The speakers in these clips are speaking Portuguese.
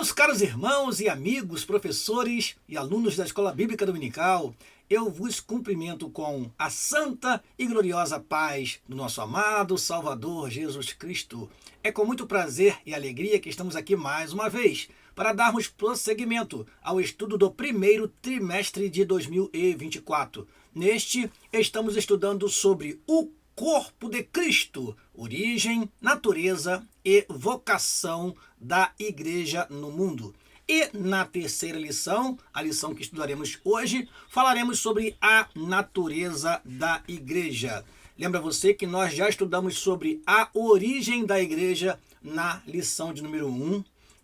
Meus caros irmãos e amigos, professores e alunos da Escola Bíblica Dominical, eu vos cumprimento com a santa e gloriosa paz do nosso amado Salvador Jesus Cristo. É com muito prazer e alegria que estamos aqui mais uma vez para darmos prosseguimento ao estudo do primeiro trimestre de 2024. Neste, estamos estudando sobre o corpo de Cristo, origem, natureza e vocação da igreja no mundo. E na terceira lição, a lição que estudaremos hoje, falaremos sobre a natureza da igreja. Lembra você que nós já estudamos sobre a origem da igreja na lição de número 1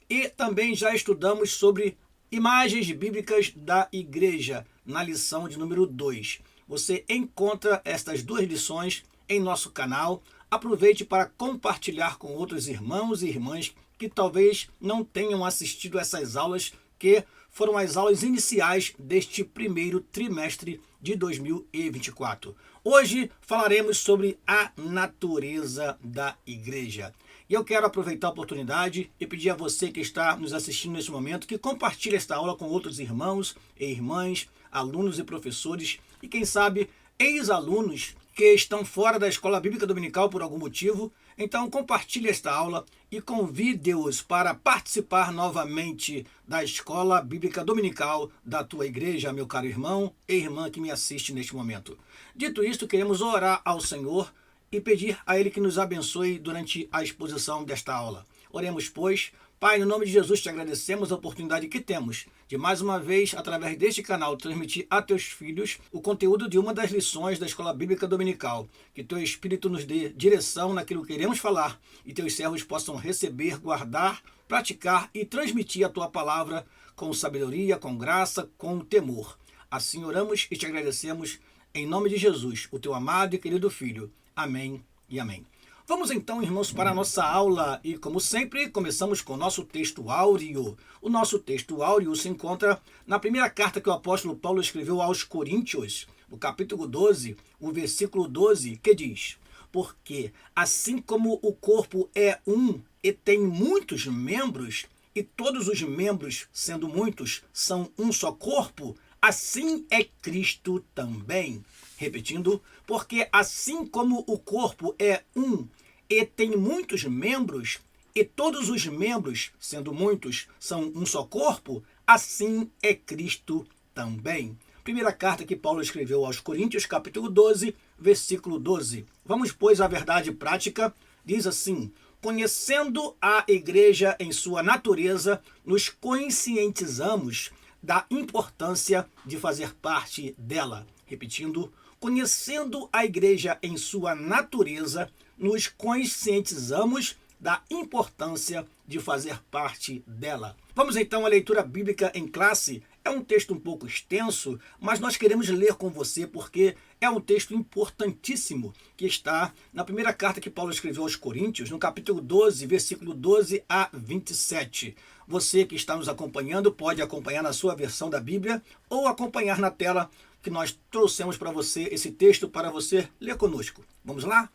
e também já estudamos sobre imagens bíblicas da igreja na lição de número 2. Você encontra estas duas lições em nosso canal. Aproveite para compartilhar com outros irmãos e irmãs que talvez não tenham assistido essas aulas, que foram as aulas iniciais deste primeiro trimestre de 2024. Hoje falaremos sobre a natureza da igreja. E eu quero aproveitar a oportunidade e pedir a você que está nos assistindo neste momento que compartilhe esta aula com outros irmãos e irmãs, alunos e professores e quem sabe ex-alunos que estão fora da Escola Bíblica Dominical por algum motivo. Então compartilhe esta aula e convide-os para participar novamente da Escola Bíblica Dominical da tua igreja, meu caro irmão e irmã que me assiste neste momento. Dito isto, queremos orar ao Senhor e pedir a Ele que nos abençoe durante a exposição desta aula. Oremos, pois. Pai, no nome de Jesus, te agradecemos a oportunidade que temos de mais uma vez, através deste canal, transmitir a teus filhos o conteúdo de uma das lições da Escola Bíblica Dominical. Que teu Espírito nos dê direção naquilo que queremos falar e teus servos possam receber, guardar, praticar e transmitir a tua palavra com sabedoria, com graça, com temor. Assim oramos e te agradecemos em nome de Jesus, o teu amado e querido Filho. Amém e amém. Vamos então, irmãos, para a nossa aula e, como sempre, começamos com o nosso texto áureo. O nosso texto áureo se encontra na primeira carta que o apóstolo Paulo escreveu aos Coríntios, no capítulo 12, o versículo 12, que diz: Porque assim como o corpo é um e tem muitos membros, e todos os membros, sendo muitos, são um só corpo, assim é Cristo também. Repetindo, porque assim como o corpo é um e tem muitos membros, e todos os membros, sendo muitos, são um só corpo, assim é Cristo também. Primeira carta que Paulo escreveu aos Coríntios, capítulo 12, versículo 12. Vamos, pois, à verdade prática. Diz assim: Conhecendo a igreja em sua natureza, nos conscientizamos da importância de fazer parte dela. Repetindo, conhecendo a igreja em sua natureza, nos conscientizamos da importância de fazer parte dela. Vamos então à leitura bíblica em classe. É um texto um pouco extenso, mas nós queremos ler com você porque é um texto importantíssimo que está na primeira carta que Paulo escreveu aos Coríntios, no capítulo 12, versículo 12 a 27. Você que está nos acompanhando pode acompanhar na sua versão da Bíblia ou acompanhar na tela que nós trouxemos para você esse texto para você ler conosco. Vamos lá?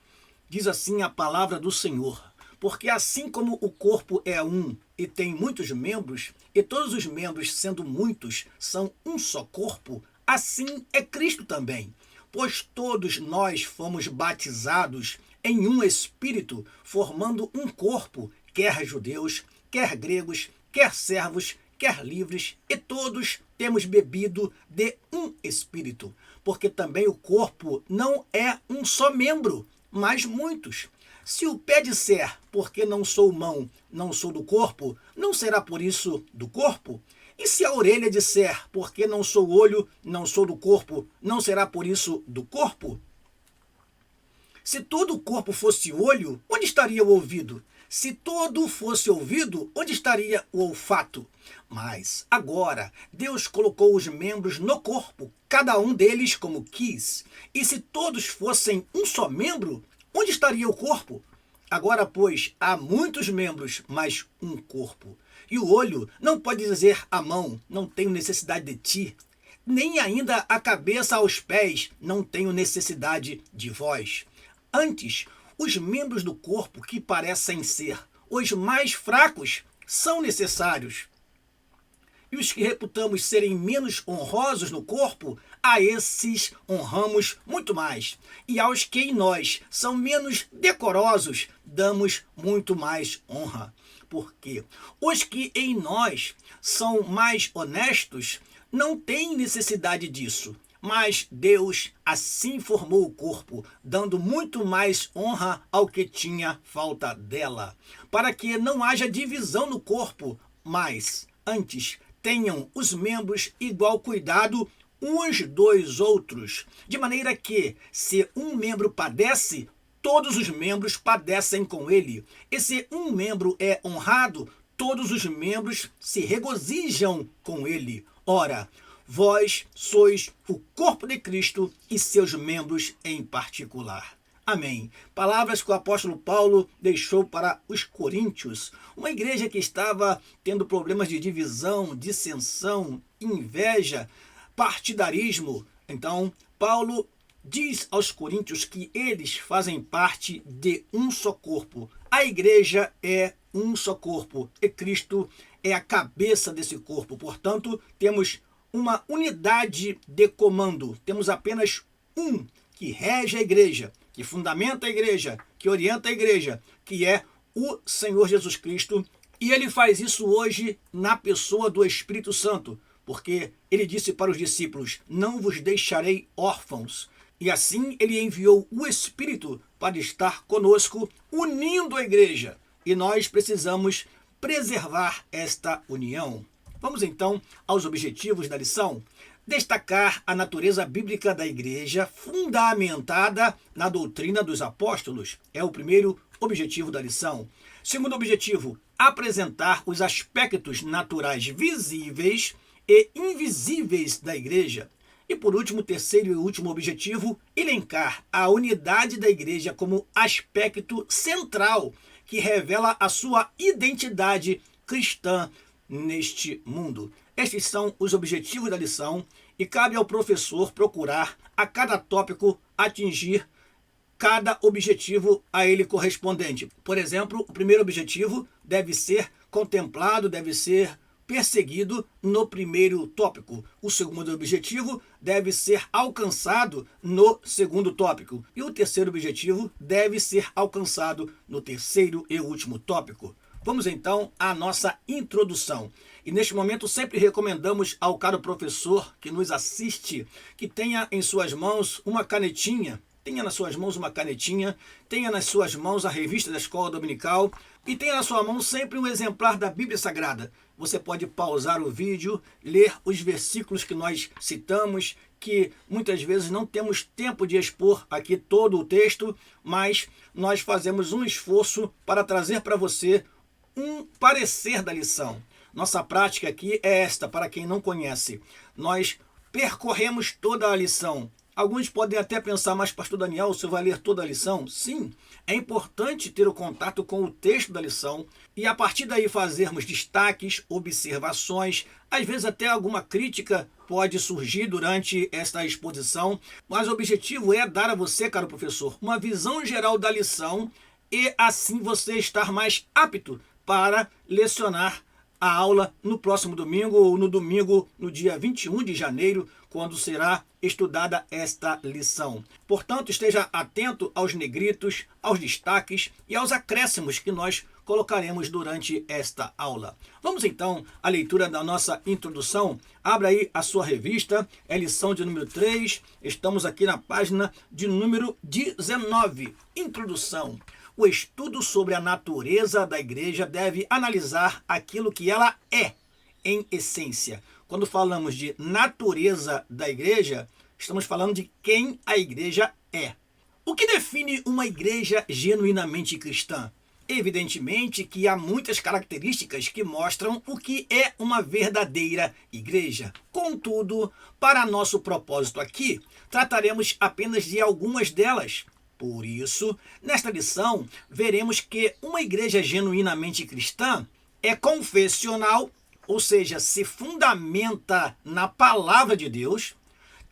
Diz assim a palavra do Senhor: Porque assim como o corpo é um e tem muitos membros, e todos os membros, sendo muitos, são um só corpo, assim é Cristo também. Pois todos nós fomos batizados em um Espírito, formando um corpo, quer judeus, quer gregos, quer servos, quer livres, e todos temos bebido de um Espírito. Porque também o corpo não é um só membro, mas muitos. Se o pé disser, porque não sou mão, não sou do corpo, não será por isso do corpo? E se a orelha disser, porque não sou olho, não sou do corpo, não será por isso do corpo? Se todo o corpo fosse olho, onde estaria o ouvido? Se todo fosse ouvido, onde estaria o olfato? Mas agora Deus colocou os membros no corpo, cada um deles como quis. E se todos fossem um só membro, onde estaria o corpo? Agora, pois, há muitos membros, mas um corpo. E o olho não pode dizer à mão, não tenho necessidade de ti. Nem ainda a cabeça aos pés, não tenho necessidade de vós. Antes, os membros do corpo que parecem ser os mais fracos são necessários. e os que reputamos serem menos honrosos no corpo, a esses honramos muito mais. E aos que em nós são menos decorosos, damos muito mais honra. Porque os que em nós são mais honestos não têm necessidade disso. Mas Deus assim formou o corpo, dando muito mais honra ao que tinha falta dela, para que não haja divisão no corpo, mas antes tenham os membros igual cuidado uns dos outros, de maneira que, se um membro padece, todos os membros padecem com ele. E se um membro é honrado, todos os membros se regozijam com ele. Ora, vós sois o corpo de Cristo e seus membros em particular. Amém. Palavras que o apóstolo Paulo deixou para os coríntios, uma igreja que estava tendo problemas de divisão, dissensão, inveja, partidarismo. Então, Paulo diz aos coríntios que eles fazem parte de um só corpo. A igreja é um só corpo e Cristo é a cabeça desse corpo. Portanto, temos uma unidade de comando. Temos apenas um que rege a igreja, que fundamenta a igreja, que orienta a igreja, que é o Senhor Jesus Cristo. E ele faz isso hoje na pessoa do Espírito Santo, porque ele disse para os discípulos: não vos deixarei órfãos. E assim ele enviou o Espírito para estar conosco, unindo a igreja. E nós precisamos preservar esta união. Vamos então aos objetivos da lição. Destacar a natureza bíblica da igreja, fundamentada na doutrina dos apóstolos. É o primeiro objetivo da lição. Segundo objetivo, apresentar os aspectos naturais visíveis e invisíveis da igreja. E por último, terceiro e último objetivo, elencar a unidade da igreja como aspecto central que revela a sua identidade cristã neste mundo. Estes são os objetivos da lição e cabe ao professor procurar a cada tópico atingir cada objetivo a ele correspondente. Por exemplo, o primeiro objetivo deve ser contemplado, deve ser perseguido no primeiro tópico. O segundo objetivo deve ser alcançado no segundo tópico. E o terceiro objetivo deve ser alcançado no terceiro e último tópico. Vamos então à nossa introdução. E neste momento sempre recomendamos ao caro professor que nos assiste que tenha em suas mãos uma canetinha. Tenha nas suas mãos uma canetinha, tenha nas suas mãos a revista da Escola Dominical e tenha na sua mão sempre um exemplar da Bíblia Sagrada. Você pode pausar o vídeo, ler os versículos que nós citamos, que muitas vezes não temos tempo de expor aqui todo o texto, mas nós fazemos um esforço para trazer para você um parecer da lição. Nossa prática aqui é esta, para quem não conhece. Nós percorremos toda a lição. Alguns podem até pensar, mas pastor Daniel, você vai ler toda a lição? Sim, é importante ter o contato com o texto da lição e a partir daí fazermos destaques, observações, às vezes até alguma crítica pode surgir durante esta exposição, mas o objetivo é dar a você, caro professor, uma visão geral da lição e assim você estar mais apto para lecionar a aula no próximo domingo ou no domingo, no dia 21 de janeiro, quando será estudada esta lição. Portanto, esteja atento aos negritos, aos destaques e aos acréscimos que nós colocaremos durante esta aula. Vamos então à leitura da nossa introdução. Abra aí a sua revista, é lição de número 3, estamos aqui na página de número 19. Introdução. O estudo sobre a natureza da igreja deve analisar aquilo que ela é, em essência. Quando falamos de natureza da igreja, estamos falando de quem a igreja é. O que define uma igreja genuinamente cristã? Evidentemente que há muitas características que mostram o que é uma verdadeira igreja. Contudo, para nosso propósito aqui, trataremos apenas de algumas delas. Por isso, nesta lição, veremos que uma igreja genuinamente cristã é confessional, ou seja, se fundamenta na palavra de Deus,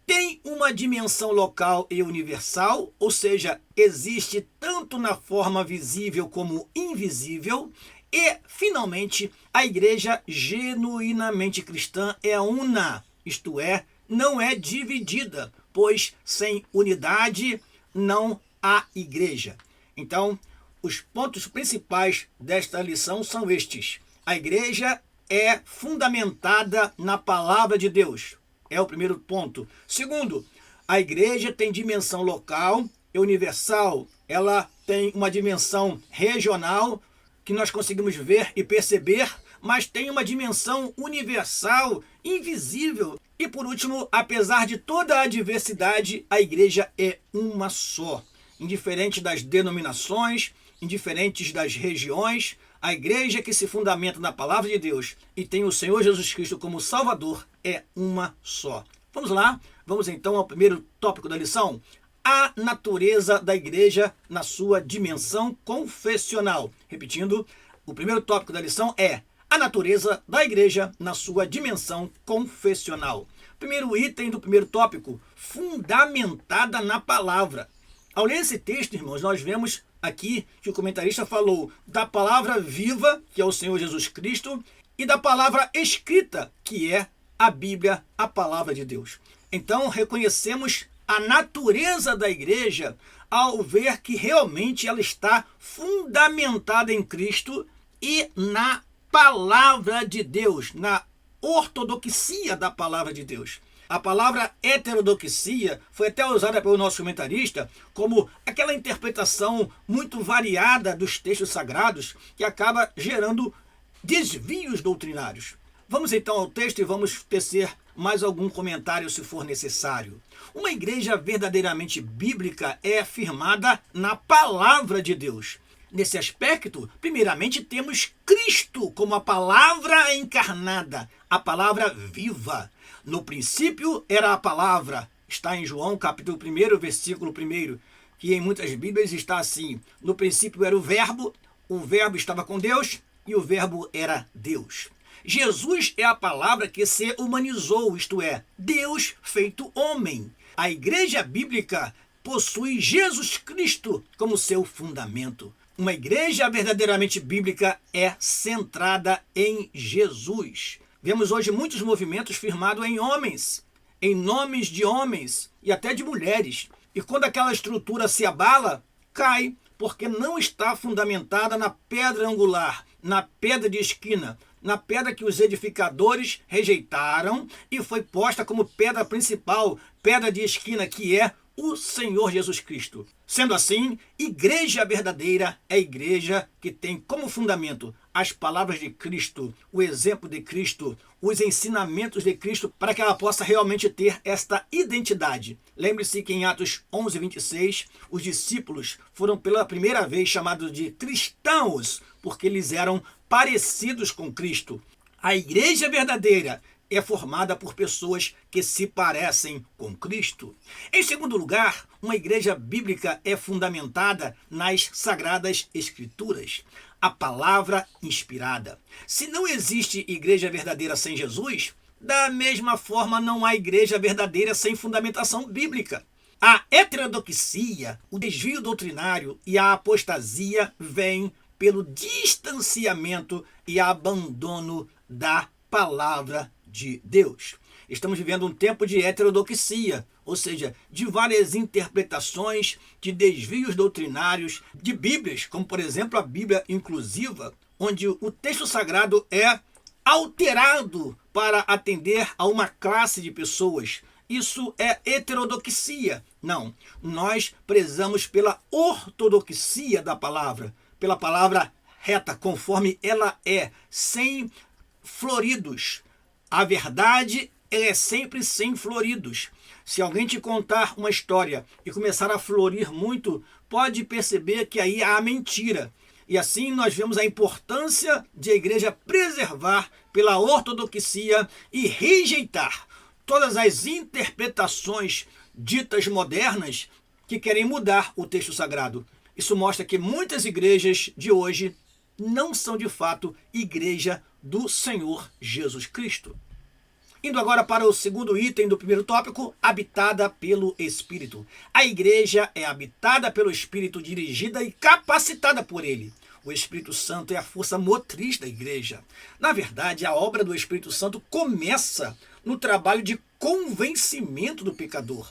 tem uma dimensão local e universal, ou seja, existe tanto na forma visível como invisível, E, finalmente, a igreja genuinamente cristã é una, isto é, não é dividida, pois sem unidade não há igreja. Então, os pontos principais desta lição são estes. A igreja é fundamentada na palavra de Deus. É o primeiro ponto. Segundo, a igreja tem dimensão local e universal. Ela tem uma dimensão regional que nós conseguimos ver e perceber, mas tem uma dimensão universal, invisível. E por último, apesar de toda a diversidade, a igreja é uma só. Indiferente das denominações, indiferentes das regiões, a igreja que se fundamenta na palavra de Deus e tem o Senhor Jesus Cristo como Salvador é uma só. Vamos lá? Vamos então ao primeiro tópico da lição. A natureza da igreja na sua dimensão confessional. Repetindo, o primeiro tópico da lição é a natureza da igreja na sua dimensão confessional. Primeiro item do primeiro tópico, fundamentada na palavra. Ao ler esse texto, irmãos, nós vemos aqui que o comentarista falou da palavra viva, que é o Senhor Jesus Cristo, e da palavra escrita, que é a Bíblia, a palavra de Deus. Então, reconhecemos a natureza da igreja ao ver que realmente ela está fundamentada em Cristo e na palavra de Deus, na ortodoxia da palavra de Deus. A palavra heterodoxia foi até usada pelo nosso comentarista como aquela interpretação muito variada dos textos sagrados que acaba gerando desvios doutrinários. Vamos então ao texto e vamos tecer mais algum comentário se for necessário. Uma igreja verdadeiramente bíblica é firmada na palavra de Deus. Nesse aspecto, primeiramente temos Cristo como a palavra encarnada, a palavra viva. No princípio era a palavra, está em João capítulo 1, versículo 1, que em muitas Bíblias está assim: no princípio era o verbo estava com Deus e o verbo era Deus. Jesus é a palavra que se humanizou, isto é, Deus feito homem. A igreja bíblica possui Jesus Cristo como seu fundamento. Uma igreja verdadeiramente bíblica é centrada em Jesus. Vemos hoje muitos movimentos firmados em homens, em nomes de homens e até de mulheres. E quando aquela estrutura se abala, cai, porque não está fundamentada na pedra angular, na pedra de esquina, na pedra que os edificadores rejeitaram e foi posta como pedra principal, pedra de esquina, que é o Senhor Jesus Cristo. Sendo assim, igreja verdadeira é a igreja que tem como fundamento as palavras de Cristo, o exemplo de Cristo, os ensinamentos de Cristo, para que ela possa realmente ter esta identidade. Lembre-se que em Atos 11, 26, os discípulos foram pela primeira vez chamados de cristãos, porque eles eram parecidos com Cristo. A igreja verdadeira é formada por pessoas que se parecem com Cristo. Em segundo lugar, uma igreja bíblica é fundamentada nas Sagradas Escrituras, a palavra inspirada. Se não existe igreja verdadeira sem Jesus, da mesma forma não há igreja verdadeira sem fundamentação bíblica. A heterodoxia, o desvio doutrinário e a apostasia vêm pelo distanciamento e abandono da palavra de Deus. Estamos vivendo um tempo de heterodoxia, ou seja, de várias interpretações, de desvios doutrinários, de Bíblias, como por exemplo a Bíblia inclusiva, onde o texto sagrado é alterado para atender a uma classe de pessoas. Isso é heterodoxia. Não, nós prezamos pela ortodoxia da palavra, pela palavra reta, conforme ela é, sem floridos. A verdade é sempre sem floridos. Se alguém te contar uma história e começar a florir muito, pode perceber que aí há mentira. E assim nós vemos a importância de a igreja preservar pela ortodoxia e rejeitar todas as interpretações ditas modernas que querem mudar o texto sagrado. Isso mostra que muitas igrejas de hoje não são de fato igreja do Senhor Jesus Cristo. Indo agora para o segundo item do primeiro tópico, habitada pelo Espírito. A igreja é habitada pelo Espírito, dirigida e capacitada por ele. O Espírito Santo é a força motriz da igreja. Na verdade, a obra do Espírito Santo começa no trabalho de convencimento do pecador.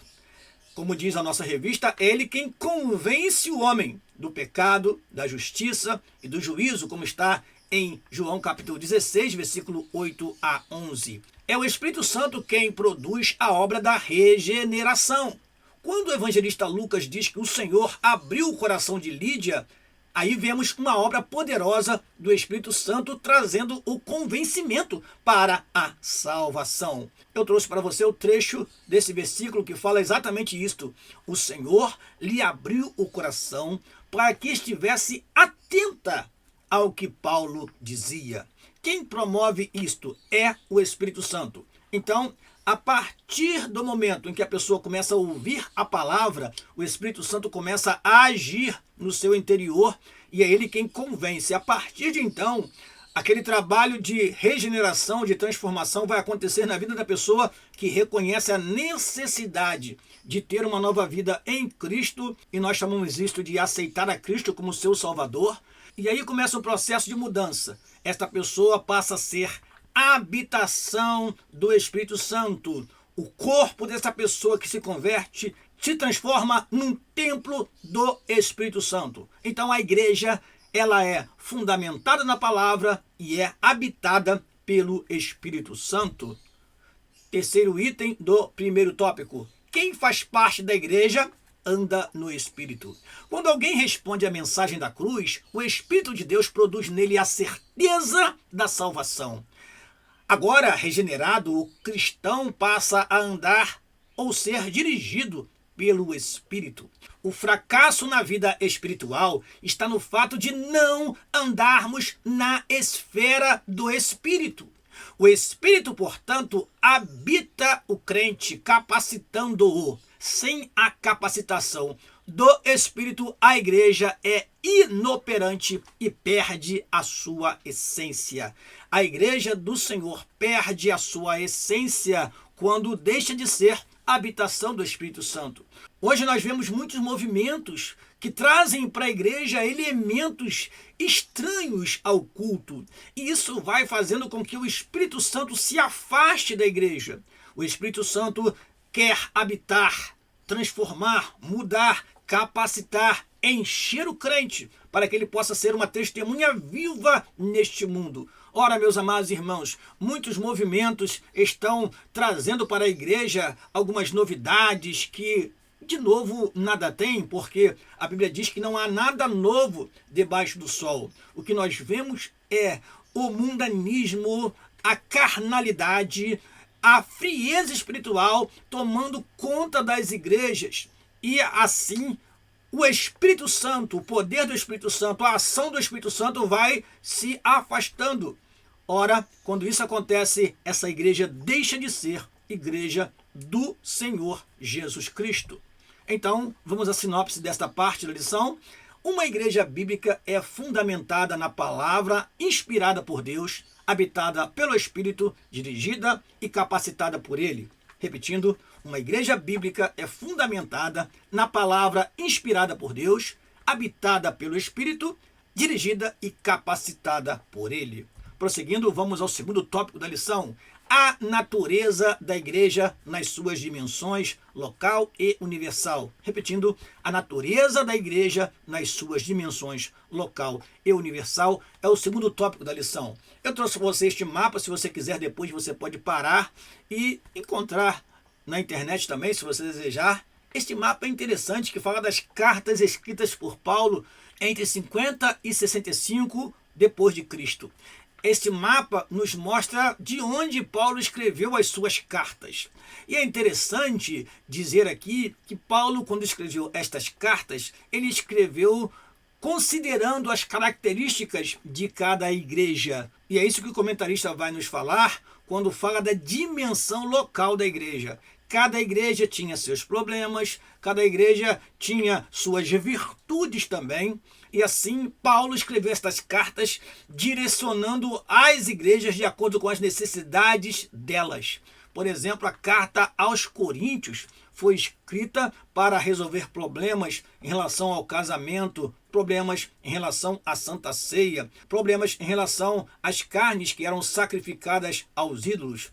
Como diz a nossa revista, é ele quem convence o homem do pecado, da justiça e do juízo, como está em João capítulo 16, versículo 8 a 11. É o Espírito Santo quem produz a obra da regeneração. Quando o evangelista Lucas diz que o Senhor abriu o coração de Lídia, aí vemos uma obra poderosa do Espírito Santo trazendo o convencimento para a salvação. Eu trouxe para você o trecho desse versículo que fala exatamente isto. O Senhor lhe abriu o coração para que estivesse atenta ao que Paulo dizia. Quem promove isto é o Espírito Santo. Então, a partir do momento em que a pessoa começa a ouvir a palavra, o Espírito Santo começa a agir no seu interior e é ele quem convence. A partir de então, aquele trabalho de regeneração, de transformação vai acontecer na vida da pessoa que reconhece a necessidade de ter uma nova vida em Cristo, e nós chamamos isto de aceitar a Cristo como seu Salvador. E aí começa um processo de mudança. Esta pessoa passa a ser a habitação do Espírito Santo. O corpo dessa pessoa que se converte se transforma num templo do Espírito Santo. Então a igreja, ela é fundamentada na palavra e é habitada pelo Espírito Santo. Terceiro item do primeiro tópico. Quem faz parte da igreja anda no Espírito. Quando alguém responde à mensagem da cruz, o Espírito de Deus produz nele a certeza da salvação. Agora, regenerado, o cristão passa a andar ou ser dirigido pelo Espírito. O fracasso na vida espiritual está no fato de não andarmos na esfera do Espírito. O Espírito, portanto, habita o crente, capacitando-o. Sem a capacitação do Espírito, a igreja é inoperante e perde a sua essência. A igreja do Senhor perde a sua essência quando deixa de ser a habitação do Espírito Santo. Hoje nós vemos muitos movimentos que trazem para a igreja elementos estranhos ao culto. E isso vai fazendo com que o Espírito Santo se afaste da igreja. O Espírito Santo quer habitar, transformar, mudar, capacitar, encher o crente para que ele possa ser uma testemunha viva neste mundo. Ora, meus amados irmãos, muitos movimentos estão trazendo para a igreja algumas novidades que, de novo, nada tem, porque a Bíblia diz que não há nada novo debaixo do sol. O que nós vemos é o mundanismo, a carnalidade, a frieza espiritual tomando conta das igrejas. E assim, o Espírito Santo, o poder do Espírito Santo, a ação do Espírito Santo vai se afastando. Ora, quando isso acontece, essa igreja deixa de ser igreja do Senhor Jesus Cristo. Então, vamos à sinopse desta parte da lição. Uma igreja bíblica é fundamentada na palavra, inspirada por Deus, habitada pelo Espírito, dirigida e capacitada por Ele. Repetindo, uma igreja bíblica é fundamentada na palavra inspirada por Deus, habitada pelo Espírito, dirigida e capacitada por Ele. Prosseguindo, vamos ao segundo tópico da lição. A natureza da igreja nas suas dimensões local e universal. Repetindo, a natureza da igreja nas suas dimensões local e universal é o segundo tópico da lição. Eu trouxe para você este mapa, se você quiser depois você pode parar e encontrar na internet também, se você desejar. Este mapa é interessante, que fala das cartas escritas por Paulo entre 50 e 65 depois de Cristo. Este mapa nos mostra de onde Paulo escreveu as suas cartas. E é interessante dizer aqui que Paulo, quando escreveu estas cartas, ele escreveu considerando as características de cada igreja. E é isso que o comentarista vai nos falar quando fala da dimensão local da igreja. Cada igreja tinha seus problemas, cada igreja tinha suas virtudes também. E assim, Paulo escreveu estas cartas direcionando as igrejas de acordo com as necessidades delas. Por exemplo, a carta aos Coríntios foi escrita para resolver problemas em relação ao casamento, problemas em relação à Santa Ceia, problemas em relação às carnes que eram sacrificadas aos ídolos.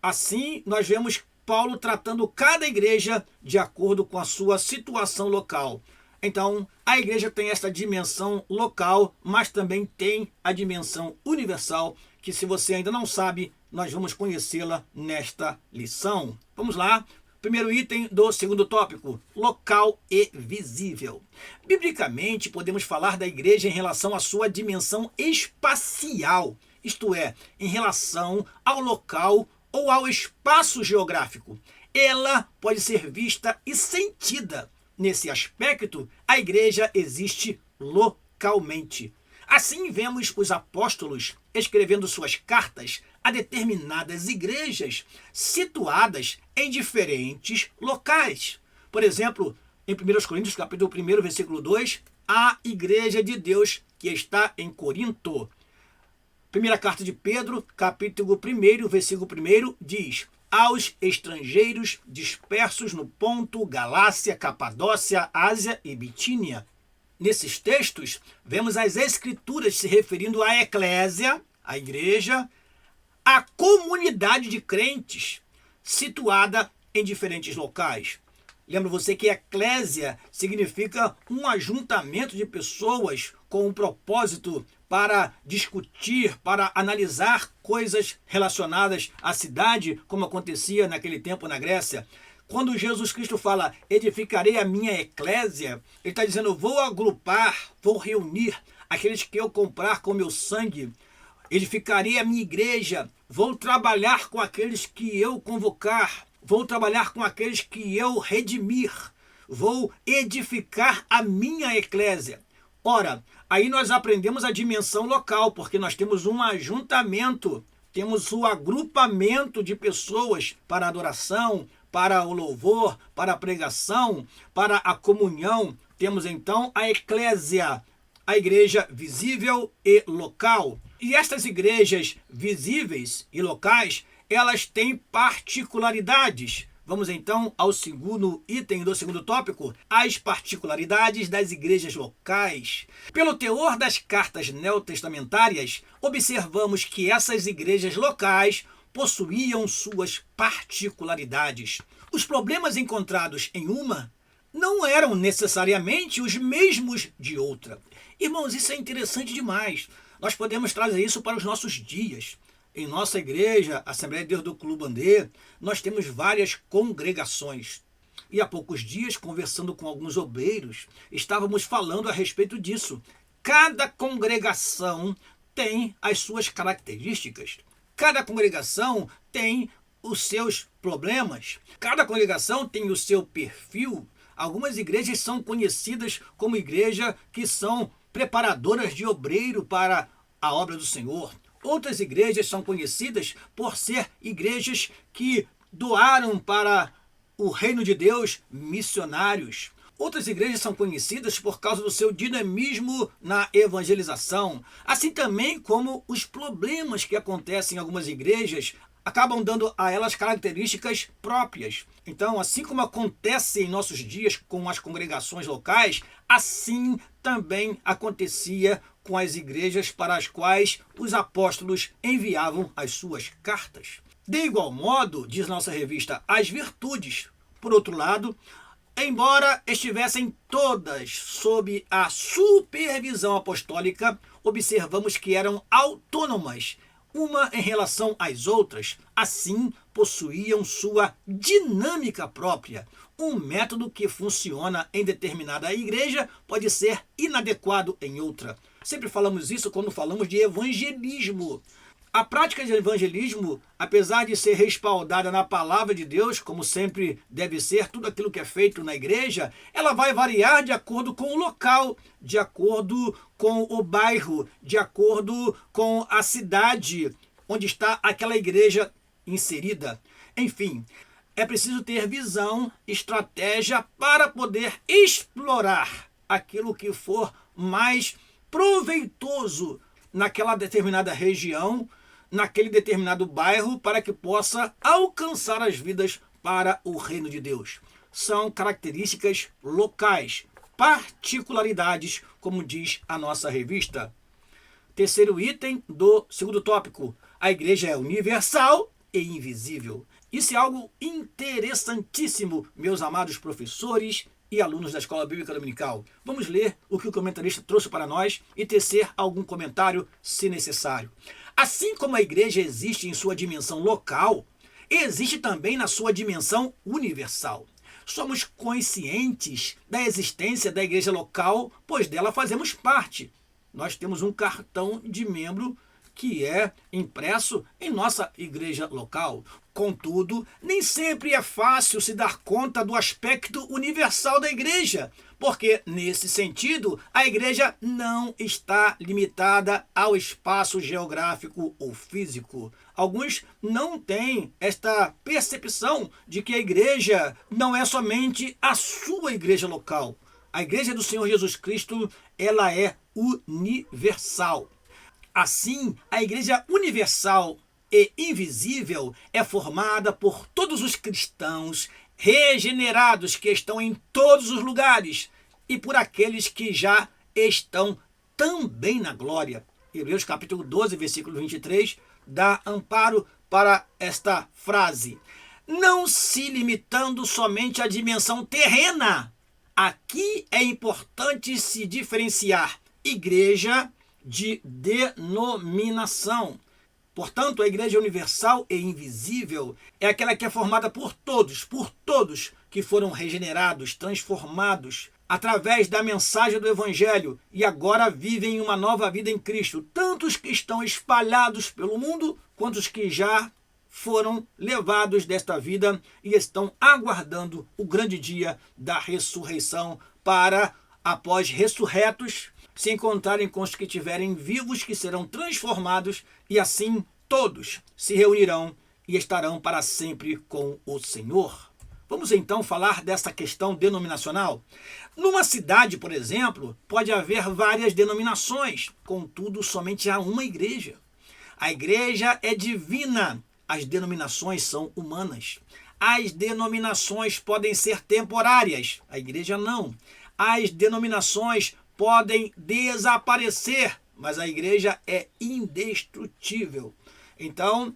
Assim, nós vemos Paulo tratando cada igreja de acordo com a sua situação local. Então, a igreja tem essa dimensão local, mas também tem a dimensão universal, que se você ainda não sabe, nós vamos conhecê-la nesta lição. Vamos lá. Primeiro item do segundo tópico, local e visível. Biblicamente, podemos falar da igreja em relação à sua dimensão espacial, isto é, em relação ao local ou ao espaço geográfico. Ela pode ser vista e sentida. Nesse aspecto, a igreja existe localmente. Assim, vemos os apóstolos escrevendo suas cartas a determinadas igrejas situadas em diferentes locais. Por exemplo, em 1 Coríntios, capítulo 1, versículo 2, a igreja de Deus que está em Corinto. Primeira carta de Pedro, capítulo 1, versículo 1, diz: aos estrangeiros dispersos no Ponto, Galácia, Capadócia, Ásia e Bitínia. Nesses textos, vemos as escrituras se referindo à eclésia, a igreja, a comunidade de crentes situada em diferentes locais. Lembra você que eclésia significa um ajuntamento de pessoas com um propósito para discutir, para analisar coisas relacionadas à cidade, como acontecia naquele tempo na Grécia. Quando Jesus Cristo fala, edificarei a minha eclésia, ele está dizendo, vou agrupar, vou reunir aqueles que eu comprar com meu sangue, edificarei a minha igreja, vou trabalhar com aqueles que eu convocar, vou trabalhar com aqueles que eu redimir, vou edificar a minha eclésia. Ora, aí nós aprendemos a dimensão local, porque nós temos um ajuntamento, temos o agrupamento de pessoas para a adoração, para o louvor, para a pregação, para a comunhão. Temos então a eclésia, a igreja visível e local. E estas igrejas visíveis e locais, elas têm particularidades. Vamos então ao segundo item do segundo tópico, as particularidades das igrejas locais. Pelo teor das cartas neotestamentárias, observamos que essas igrejas locais possuíam suas particularidades. Os problemas encontrados em uma não eram necessariamente os mesmos de outra. Irmãos, isso é interessante demais. Nós podemos trazer isso para os nossos dias. Em nossa igreja, Assembleia de Deus do Clube Andê, nós temos várias congregações. E há poucos dias, conversando com alguns obreiros, estávamos falando a respeito disso. Cada congregação tem as suas características. Cada congregação tem os seus problemas. Cada congregação tem o seu perfil. Algumas igrejas são conhecidas como igrejas que são preparadoras de obreiro para a obra do Senhor. Outras igrejas são conhecidas por ser igrejas que doaram para o reino de Deus missionários. Outras igrejas são conhecidas por causa do seu dinamismo na evangelização. Assim também como os problemas que acontecem em algumas igrejas acabam dando a elas características próprias. Então, assim como acontece em nossos dias com as congregações locais, assim também acontecia com as igrejas para as quais os apóstolos enviavam as suas cartas. De igual modo, diz nossa revista, as virtudes, por outro lado, embora estivessem todas sob a supervisão apostólica, observamos que eram autônomas, uma em relação às outras, assim possuíam sua dinâmica própria. Um método que funciona em determinada igreja pode ser inadequado em outra. Sempre falamos isso quando falamos de evangelismo. A prática de evangelismo, apesar de ser respaldada na palavra de Deus, como sempre deve ser tudo aquilo que é feito na igreja, ela vai variar de acordo com o local, de acordo com o bairro, de acordo com a cidade onde está aquela igreja inserida. Enfim, é preciso ter visão, estratégia para poder explorar aquilo que for mais proveitoso naquela determinada região, naquele determinado bairro, para que possa alcançar as vidas para o reino de Deus. são características locais, particularidades, como diz a nossa revista. Terceiro item do segundo tópico: a igreja é universal e invisível. Isso é algo interessantíssimo, meus amados professores e alunos da Escola Bíblica Dominical. Vamos ler o que o comentarista trouxe para nós e tecer algum comentário, se necessário. Assim como a igreja existe em sua dimensão local, existe também na sua dimensão universal. Somos conscientes da existência da igreja local, pois dela fazemos parte. Nós temos um cartão de membro que é impresso em nossa igreja local. Contudo, nem sempre é fácil se dar conta do aspecto universal da igreja, porque, nesse sentido, a igreja não está limitada ao espaço geográfico ou físico. Alguns não têm esta percepção de que a igreja não é somente a sua igreja local. A igreja do Senhor Jesus Cristo, ela é universal. Assim, a igreja universal e invisível é formada por todos os cristãos regenerados que estão em todos os lugares e por aqueles que já estão também na glória. Hebreus capítulo 12, versículo 23, dá amparo para esta frase. Não se limitando somente à dimensão terrena. Aqui é importante se diferenciar igreja de denominação. Portanto, a igreja universal e invisível é aquela que é formada por todos que foram regenerados, transformados através da mensagem do Evangelho e agora vivem uma nova vida em Cristo. Tanto os que estão espalhados pelo mundo, quanto os que já foram levados desta vida e estão aguardando o grande dia da ressurreição para, após ressurretos, se encontrarem com os que estiverem vivos, que serão transformados, e assim todos se reunirão e estarão para sempre com o Senhor. Vamos então falar dessa questão denominacional. Numa cidade, por exemplo, pode haver várias denominações, contudo, somente há uma igreja. A igreja é divina, as denominações são humanas. As denominações podem ser temporárias, a igreja não. As denominações podem desaparecer, mas a igreja é indestrutível. Então,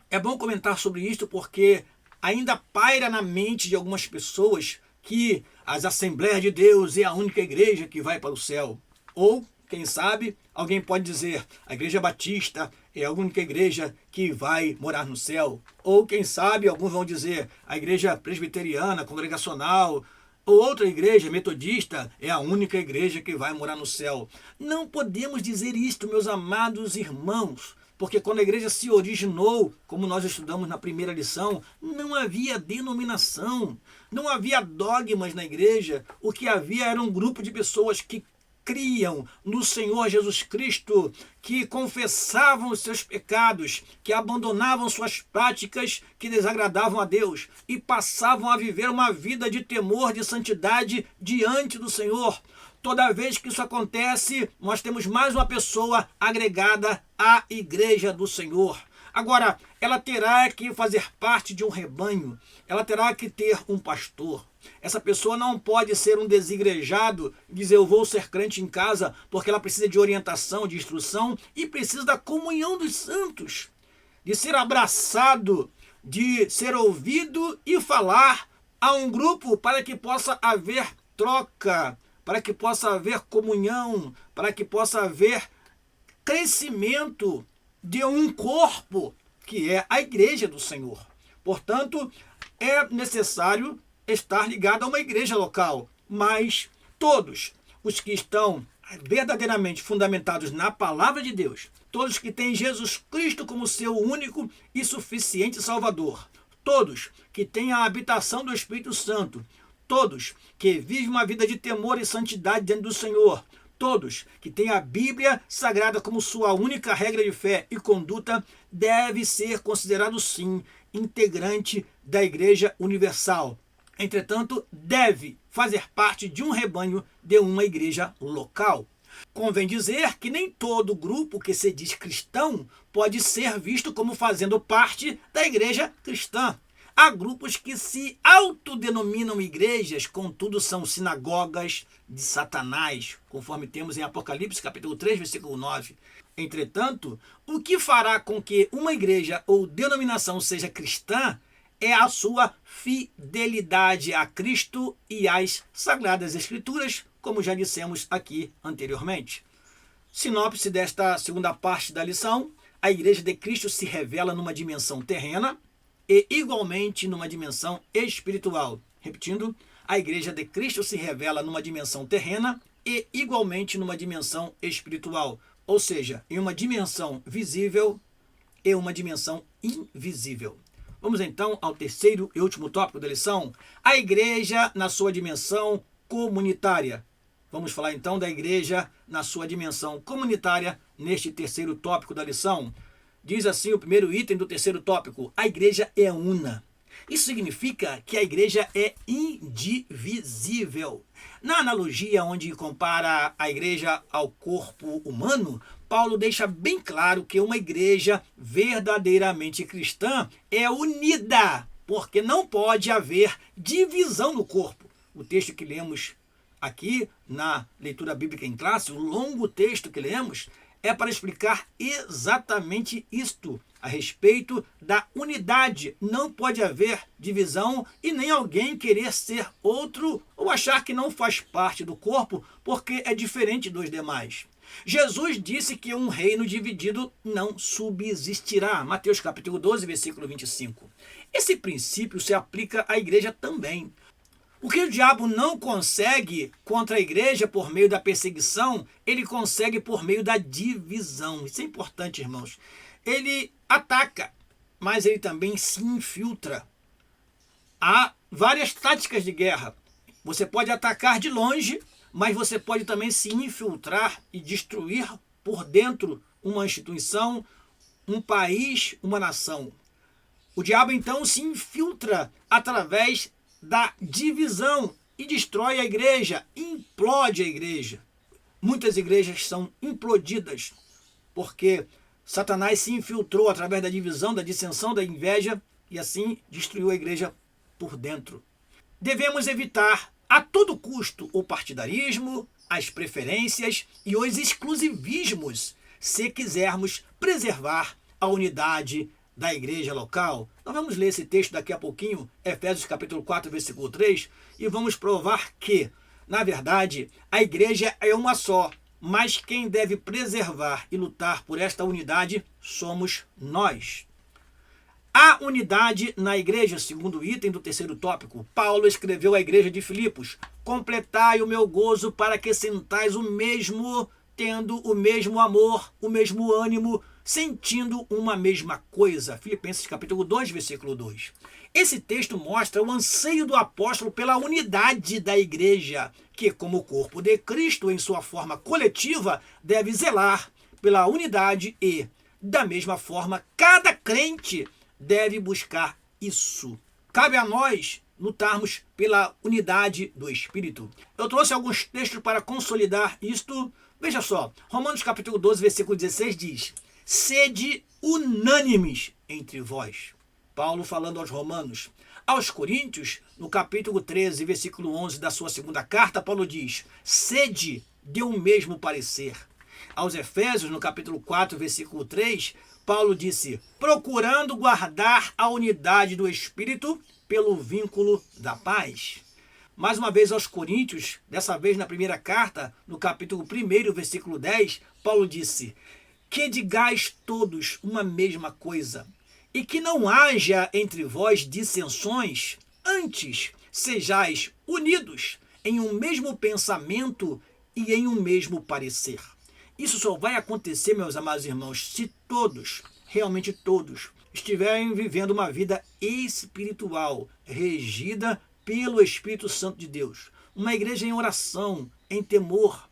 é bom comentar sobre isto porque ainda paira na mente de algumas pessoas que as Assembleias de Deus é a única igreja que vai para o céu. Ou, quem sabe, alguém pode dizer, a Igreja Batista é a única igreja que vai morar no céu. Ou, quem sabe, alguns vão dizer, a Igreja Presbiteriana, Congregacional, ou outra igreja metodista é a única igreja que vai morar no céu. Não podemos dizer isto, meus amados irmãos, porque quando a igreja se originou, como nós estudamos na primeira lição, não havia denominação, não havia dogmas na igreja. O que havia era um grupo de pessoas que criam no Senhor Jesus Cristo, que confessavam os seus pecados, que abandonavam suas práticas que desagradavam a Deus e passavam a viver uma vida de temor, de santidade diante do Senhor. Toda vez que isso acontece, nós temos mais uma pessoa agregada à igreja do Senhor. Agora, ela terá que fazer parte de um rebanho, ela terá que ter um pastor. Essa pessoa não pode ser um desigrejado e dizer eu vou ser crente em casa, porque ela precisa de orientação, de instrução e precisa da comunhão dos santos, de ser abraçado, de ser ouvido e falar a um grupo para que possa haver troca, para que possa haver comunhão, para que possa haver crescimento de um corpo, que é a igreja do Senhor. Portanto, é necessário estar ligado a uma igreja local, mas todos os que estão verdadeiramente fundamentados na palavra de Deus, todos que têm Jesus Cristo como seu único e suficiente Salvador, todos que têm a habitação do Espírito Santo, todos que vivem uma vida de temor e santidade dentro do Senhor, todos que têm a Bíblia Sagrada como sua única regra de fé e conduta, deve ser considerado sim integrante da Igreja Universal. Entretanto, deve fazer parte de um rebanho de uma igreja local. Convém dizer que nem todo grupo que se diz cristão pode ser visto como fazendo parte da igreja cristã. há grupos que se autodenominam igrejas, contudo são sinagogas de Satanás, conforme temos em Apocalipse capítulo 3, versículo 9. Entretanto, o que fará com que uma igreja ou denominação seja cristã é a sua fidelidade a Cristo e às Sagradas Escrituras, como já dissemos aqui anteriormente. Sinopse desta segunda parte da lição: a Igreja de Cristo se revela numa dimensão terrena e igualmente numa dimensão espiritual. Repetindo, a Igreja de Cristo se revela numa dimensão terrena e igualmente numa dimensão espiritual, ou seja, em uma dimensão visível e uma dimensão invisível. Vamos então ao terceiro e último tópico da lição: a igreja na sua dimensão comunitária. Vamos falar então da igreja na sua dimensão comunitária neste terceiro tópico da lição. Diz assim o primeiro item do terceiro tópico: a igreja é una. Isso significa que a igreja é indivisível. Na analogia onde compara a igreja ao corpo humano, Paulo deixa bem claro que uma igreja verdadeiramente cristã é unida, porque não pode haver divisão no corpo. O texto que lemos aqui na leitura bíblica em classe, o longo texto que lemos, é para explicar exatamente isto, a respeito da unidade. Não pode haver divisão e nem alguém querer ser outro ou achar que não faz parte do corpo porque é diferente dos demais. Jesus disse que um reino dividido não subsistirá. Mateus capítulo 12, versículo 25. Esse princípio se aplica à igreja também. O que o diabo não consegue contra a igreja por meio da perseguição, ele consegue por meio da divisão. Isso é importante, irmãos. Ele ataca, mas ele também se infiltra. Há várias táticas de guerra. Você pode atacar de longe, mas você pode também se infiltrar e destruir por dentro uma instituição, um país, uma nação. O diabo então se infiltra através da divisão e destrói a igreja, implode a igreja. Muitas igrejas são implodidas porque Satanás se infiltrou através da divisão, da dissensão, da inveja e assim destruiu a igreja por dentro. Devemos evitar a todo custo o partidarismo, as preferências e os exclusivismos se quisermos preservar a unidade da igreja local. Nós vamos ler esse texto daqui a pouquinho, Efésios capítulo 4, versículo 3, e vamos provar que, na verdade, a igreja é uma só, mas quem deve preservar e lutar por esta unidade somos nós. A unidade na igreja, segundo item do terceiro tópico. Paulo escreveu à igreja de Filipos: completai o meu gozo para que sintais o mesmo, tendo o mesmo amor, o mesmo ânimo, sentindo uma mesma coisa. Filipenses capítulo 2, versículo 2. Esse texto mostra o anseio do apóstolo pela unidade da igreja, que, como corpo de Cristo em sua forma coletiva, deve zelar pela unidade e, da mesma forma, cada crente deve buscar isso. Cabe a nós lutarmos pela unidade do Espírito. Eu trouxe alguns textos para consolidar isto. Veja só, Romanos capítulo 12, versículo 16 diz: sede unânimes entre vós. Paulo falando aos romanos. Aos coríntios, no capítulo 13, versículo 11 da sua segunda carta, Paulo diz: sede de um mesmo parecer. Aos efésios, no capítulo 4, versículo 3, Paulo disse: procurando guardar a unidade do Espírito pelo vínculo da paz. Mais uma vez aos coríntios, dessa vez na primeira carta, no capítulo 1, versículo 10, Paulo disse: que digais todos uma mesma coisa, e que não haja entre vós dissensões, antes sejais unidos em um mesmo pensamento e em um mesmo parecer. Isso só vai acontecer, meus amados irmãos, se todos, realmente todos, estiverem vivendo uma vida espiritual, regida pelo Espírito Santo de Deus. Uma igreja em oração, em temor,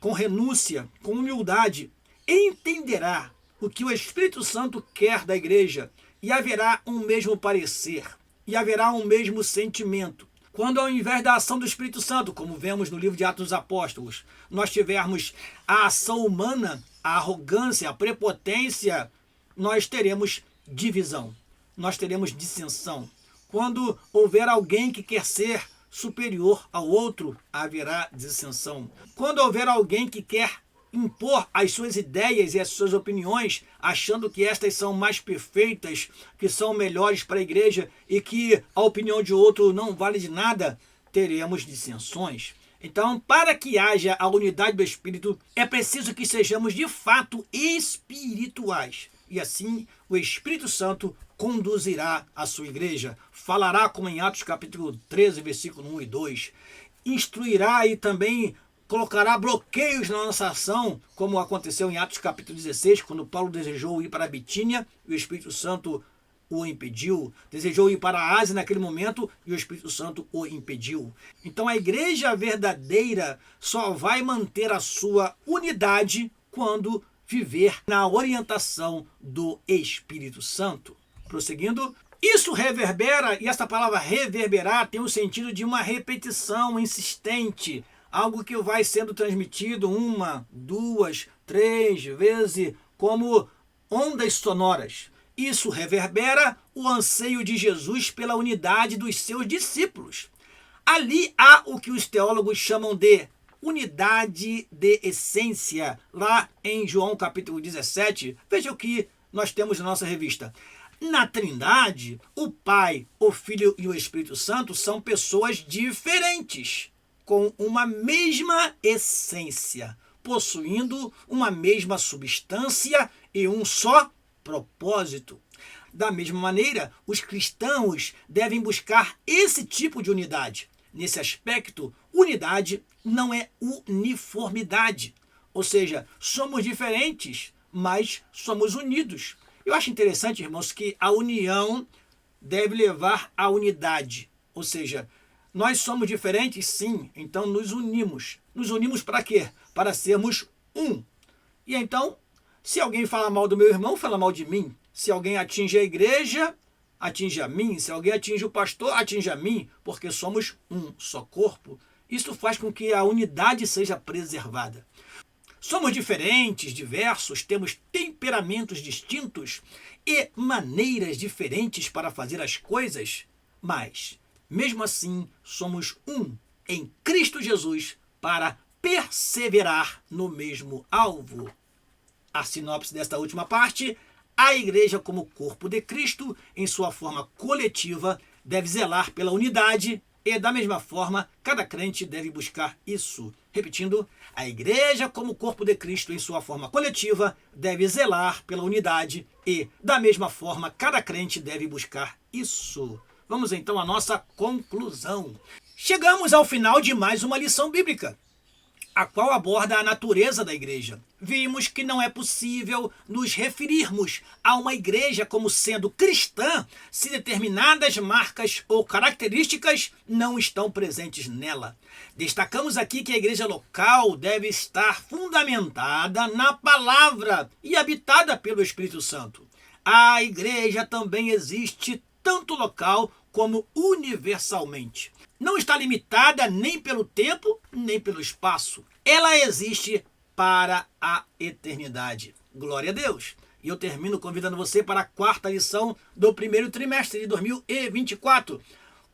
com renúncia, com humildade, entenderá o que o Espírito Santo quer da igreja e haverá um mesmo parecer, e haverá um mesmo sentimento. Quando ao invés da ação do Espírito Santo, como vemos no livro de Atos dos Apóstolos, nós tivermos a ação humana, a arrogância, a prepotência, nós teremos divisão, nós teremos dissensão. Quando houver alguém que quer ser superior ao outro, haverá dissensão. Quando houver alguém que quer impor as suas ideias e as suas opiniões, achando que estas são mais perfeitas, que são melhores para a igreja e que a opinião de outro não vale de nada, teremos dissensões. Então, para que haja a unidade do Espírito, é preciso que sejamos de fato espirituais. E assim, o Espírito Santo conduzirá a sua igreja, falará como em Atos capítulo 13, versículo 1 e 2, instruirá e também colocará bloqueios na nossa ação, como aconteceu em Atos capítulo 16, quando Paulo desejou ir para a Bitínia e o Espírito Santo o impediu, desejou ir para a Ásia naquele momento e o Espírito Santo o impediu. Então a igreja verdadeira só vai manter a sua unidade quando viver na orientação do Espírito Santo. Prosseguindo, isso reverbera, e essa palavra reverberar tem o sentido de uma repetição insistente, algo que vai sendo transmitido 1, 2, 3 vezes, como ondas sonoras. Isso reverbera o anseio de Jesus pela unidade dos seus discípulos. Ali há o que os teólogos chamam de unidade de essência. Lá em João capítulo 17, veja o que nós temos na nossa revista. Na Trindade, o Pai, o Filho e o Espírito Santo são pessoas diferentes, com uma mesma essência, possuindo uma mesma substância e um só propósito. Da mesma maneira, os cristãos devem buscar esse tipo de unidade. Nesse aspecto, unidade não é uniformidade. Ou seja, somos diferentes, mas somos unidos. Eu acho interessante, irmãos, que a união deve levar à unidade. Ou seja, nós somos diferentes, sim, então nos unimos. Nos unimos para quê? Para sermos um. E então, se alguém fala mal do meu irmão, fala mal de mim. Se alguém atinge a igreja, atinge a mim. Se alguém atinge o pastor, atinge a mim, porque somos um só corpo. Isso faz com que a unidade seja preservada. Somos diferentes, diversos, temos temperamentos distintos e maneiras diferentes para fazer as coisas, mas, mesmo assim, somos um em Cristo Jesus para perseverar no mesmo alvo. A sinopse desta última parte: a igreja, como corpo de Cristo, em sua forma coletiva, deve zelar pela unidade e, da mesma forma, cada crente deve buscar isso. Repetindo, a igreja, como corpo de Cristo, em sua forma coletiva, deve zelar pela unidade e, da mesma forma, cada crente deve buscar isso. Vamos então à nossa conclusão. Chegamos ao final de mais uma lição bíblica, a qual aborda a natureza da igreja. Vimos que não é possível nos referirmos a uma igreja como sendo cristã se determinadas marcas ou características não estão presentes nela. Destacamos aqui que a igreja local deve estar fundamentada na palavra e habitada pelo Espírito Santo. A igreja também existe tanto local como universalmente. Não está limitada nem pelo tempo, nem pelo espaço. Ela existe para a eternidade. Glória a Deus! E eu termino convidando você para a quarta lição do primeiro trimestre de 2024,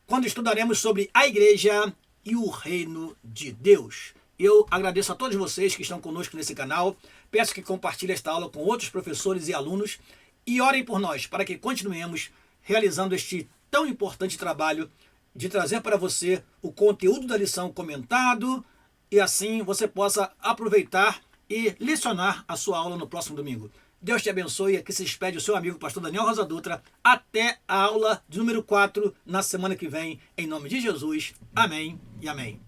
quando estudaremos sobre a igreja e o reino de Deus. Eu agradeço a todos vocês que estão conosco nesse canal. Peço que compartilhem esta aula com outros professores e alunos e orem por nós para que continuemos realizando este tão importante trabalho de trazer para você o conteúdo da lição comentado e assim você possa aproveitar e lecionar a sua aula no próximo domingo. Deus te abençoe. Aqui se despede o seu amigo pastor Daniel Rosa Dutra. Até a aula de número 4 na semana que vem. Em nome de Jesus. Amém e amém.